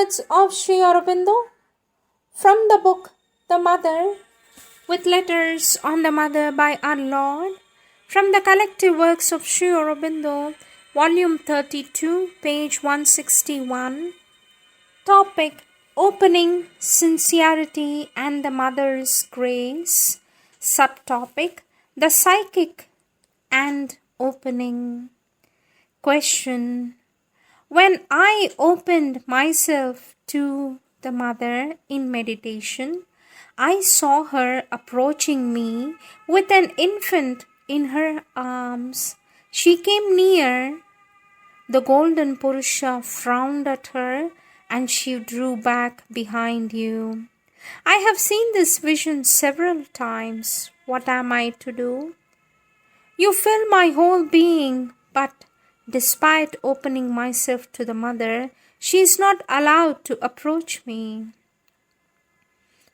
words of Sri Aurobindo from the book The Mother, with letters on the Mother by our Lord, from the collective works of Sri Aurobindo, volume 32, page 161. Topic: Opening, Sincerity and the Mother's Grace. Subtopic: The Psychic and Opening. Question: when I opened myself to the Mother in meditation, I saw her approaching me with an infant in her arms. She came near. The golden Purusha frowned at her and she drew back behind you. I have seen this vision several times. What am I to do? You fill my whole being, but despite opening myself to the Mother, she is not allowed to approach me.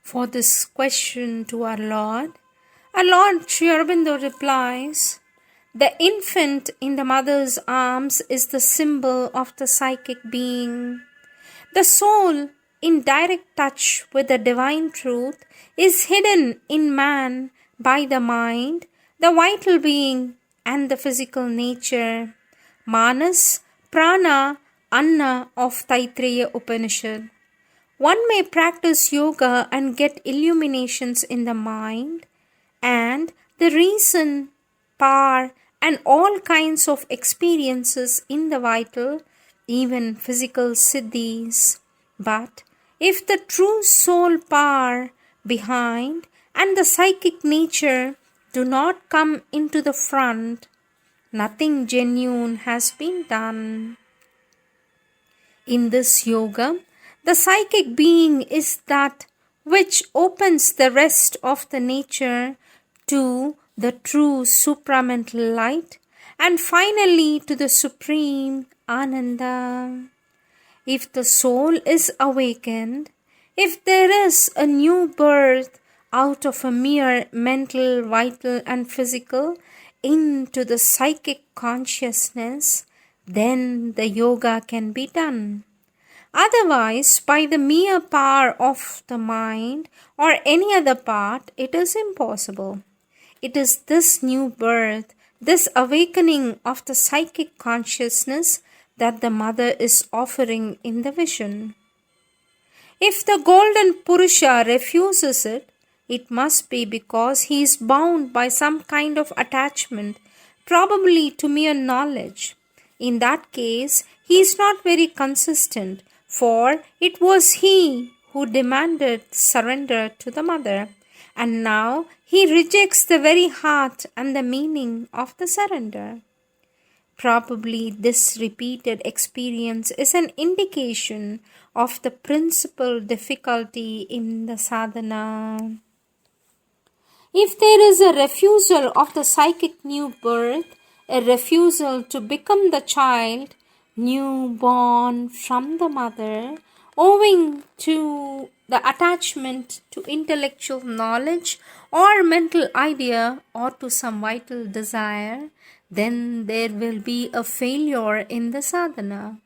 For this question to our Lord Sri Aurobindo replies, the infant in the mother's arms is the symbol of the psychic being. The soul, in direct touch with the divine truth, is hidden in man by the mind, the vital being, and the physical nature. Manas, Prana, Anna of Taittiriya Upanishad. One may practice yoga and get illuminations in the mind and the reason, power, and all kinds of experiences in the vital, even physical siddhis. But if the true soul power behind and the psychic nature do not come into the front, nothing genuine has been done. In this yoga, the psychic being is that which opens the rest of the nature to the true supramental light and finally to the supreme Ananda. If the soul is awakened, if there is a new birth out of a mere mental, vital and physical into the psychic consciousness, then the yoga can be done. Otherwise, by the mere power of the mind or any other part, it is impossible. It is this new birth, this awakening of the psychic consciousness that the Mother is offering in the vision. If the golden Purusha refuses it, it must be because he is bound by some kind of attachment, probably to mere knowledge. In that case, he is not very consistent, for it was he who demanded surrender to the Mother, and now he rejects the very heart and the meaning of the surrender. Probably this repeated experience is an indication of the principal difficulty in the sadhana. If there is a refusal of the psychic new birth, a refusal to become the child newborn from the Mother, owing to the attachment to intellectual knowledge or mental idea or to some vital desire, then there will be a failure in the sadhana.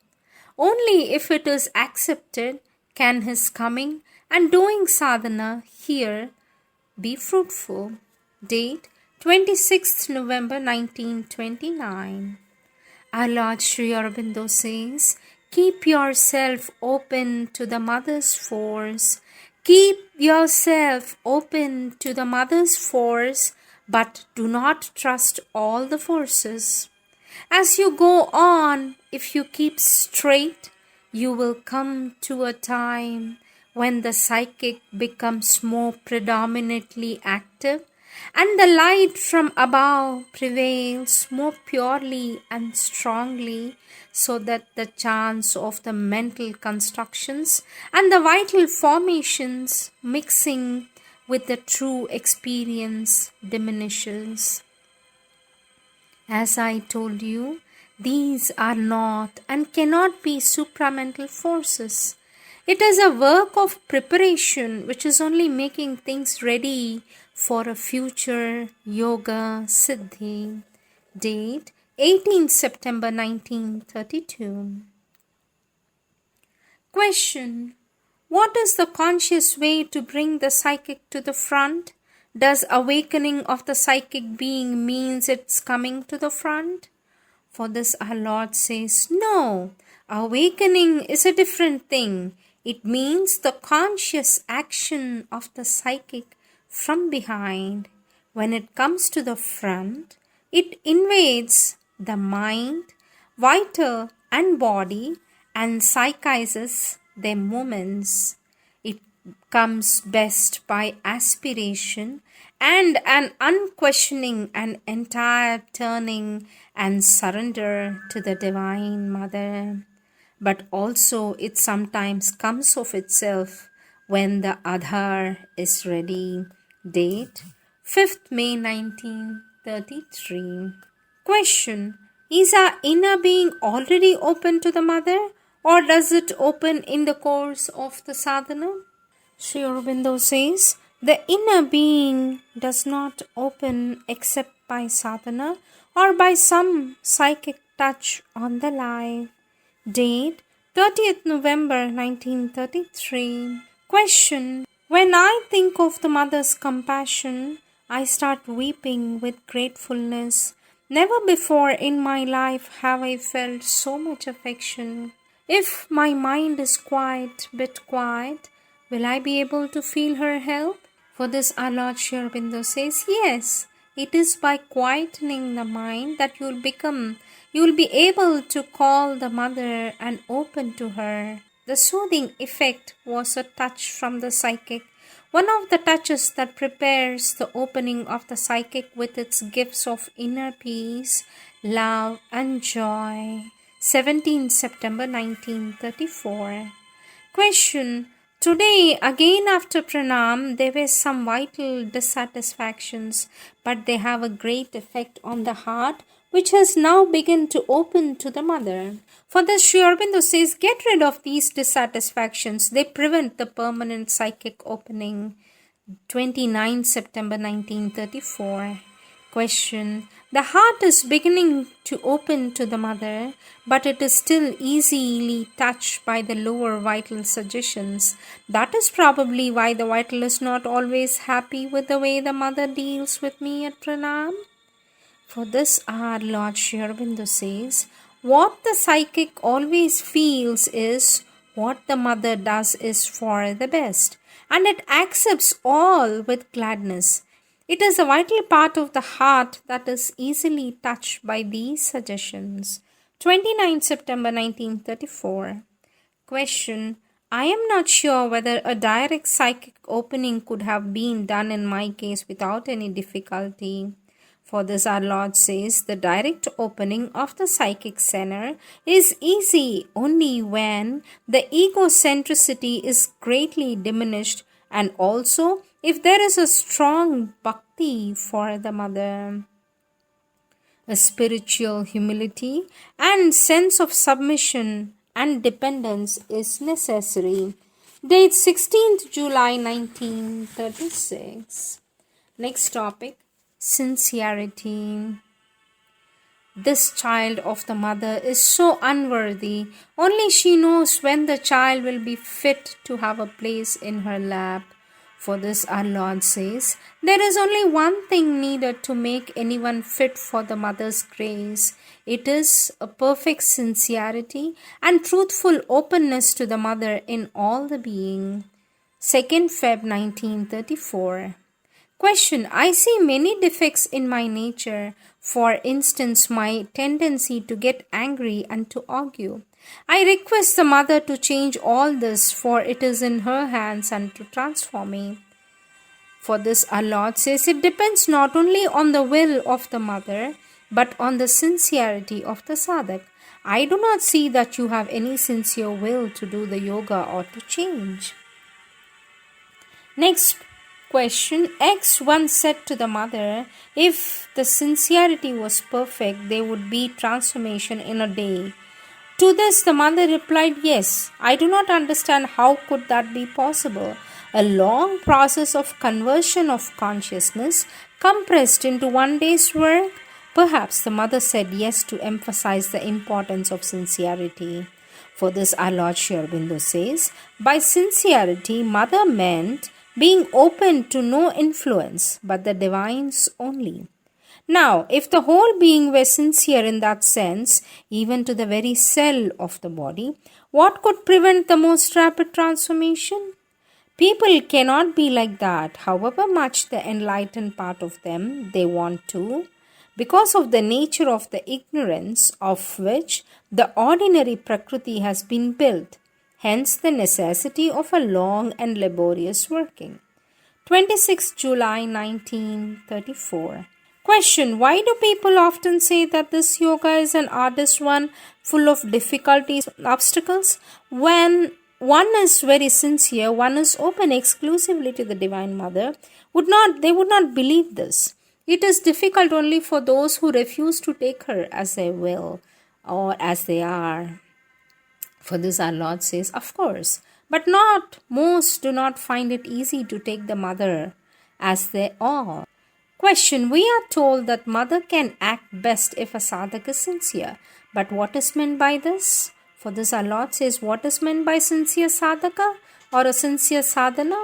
Only if it is accepted can his coming and doing sadhana here be fruitful. Date 26th November 1929. Our Lord Sri Aurobindo says, keep yourself open to the Mother's force. Keep yourself open to the Mother's force, but do not trust all the forces. As you go on, if you keep straight, you will come to a time when the psychic becomes more predominantly active and the light from above prevails more purely and strongly, so that the chance of the mental constructions and the vital formations mixing with the true experience diminishes. As I told you, these are not and cannot be supramental forces. It is a work of preparation which is only making things ready for a future yoga siddhi. Date 18 September 1932. Question. What is the conscious way to bring the psychic to the front? Does awakening of the psychic being means it's coming to the front? For this our Lord says, no, awakening is a different thing. It means the conscious action of the psychic from behind. When it comes to the front, it invades the mind, vital and body and psychizes their movements. It comes best by aspiration and an unquestioning and entire turning and surrender to the Divine Mother. But also it sometimes comes of itself when the Adhar is ready. Date 5th May 1933. Question. Is our inner being already open to the Mother, or does it open in the course of the sadhana? Sri Aurobindo says, the inner being does not open except by sadhana or by some psychic touch on the life. Date 30th November 1933. Question. When I think of the Mother's compassion, I start weeping with gratefulness. Never before in my life have I felt so much affection. If my mind is bit quiet, will I be able to feel her help? For this our Lord Sri Aurobindo says, yes, it is by quietening the mind that you will be able to call the Mother and open to her. The soothing effect was a touch from the psychic, one of the touches that prepares the opening of the psychic with its gifts of inner peace, love and joy. 17 September 1934. Question. Today, again after pranam, there were some vital dissatisfactions, but they have a great effect on the heart, which has now begun to open to the Mother. For this, Sri Aurobindo says, get rid of these dissatisfactions. They prevent the permanent psychic opening. 29 September 1934. Question. The heart is beginning to open to the Mother, but it is still easily touched by the lower vital suggestions. That is probably why the vital is not always happy with the way the Mother deals with me at pranam. For this our Lord Sri Aurobindo says, what the psychic always feels is what the Mother does is for the best, and it accepts all with gladness. It is a vital part of the heart that is easily touched by these suggestions. 29 September 1934. Question. I am not sure whether a direct psychic opening could have been done in my case without any difficulty. For this our Lord says, the direct opening of the psychic center is easy only when the egocentricity is greatly diminished, and also if there is a strong bhakti for the Mother. A spiritual humility and sense of submission and dependence is necessary. Date 16th July 1936. Next topic. Sincerity. This child of the Mother is so unworthy. Only she knows when the child will be fit to have a place in her lap. For this our Lord says, there is only one thing needed to make anyone fit for the Mother's grace. It is a perfect sincerity and truthful openness to the Mother in all the being. 2nd Feb 1934. Question. I see many defects in my nature. For instance, my tendency to get angry and to argue. I request the Mother to change all this, for it is in her hands, and to transform me. For this our Lord says, it depends not only on the will of the Mother, but on the sincerity of the sadhak. I do not see that you have any sincere will to do the yoga or to change. Next question. X once said to the Mother, if the sincerity was perfect, there would be transformation in a day. To this the Mother replied, yes, I do not understand how could that be possible. A long process of conversion of consciousness compressed into one day's work. Perhaps the Mother said yes to emphasize the importance of sincerity. For this, our Lord Sri Aurobindo says, by sincerity, mother meant being open to no influence but the divine's only. Now, if the whole being were sincere in that sense, even to the very cell of the body, what could prevent the most rapid transformation? People cannot be like that, however much the enlightened part of them they want to, because of the nature of the ignorance of which the ordinary Prakriti has been built, hence the necessity of a long and laborious working. 26 July 1934. Question: why do people often say that this yoga is an arduous one, full of difficulties, obstacles? When one is very sincere, one is open exclusively to the Divine Mother, they would not believe this. It is difficult only for those who refuse to take her as they will or as they are. For this our Lord says, of course, but most do not find it easy to take the Mother as they are. Question: we are told that Mother can act best if a sadhaka is sincere. But what is meant by this? For this our Lord says, what is meant by sincere sadhaka or a sincere sadhana?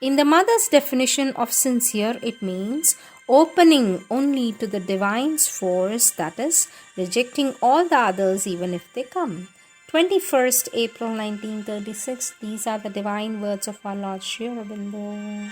In the Mother's definition of sincere, it means opening only to the Divine's force, that is, rejecting all the others even if they come. 21st April 1936. These are the divine words of our Lord Sri Aurobindo.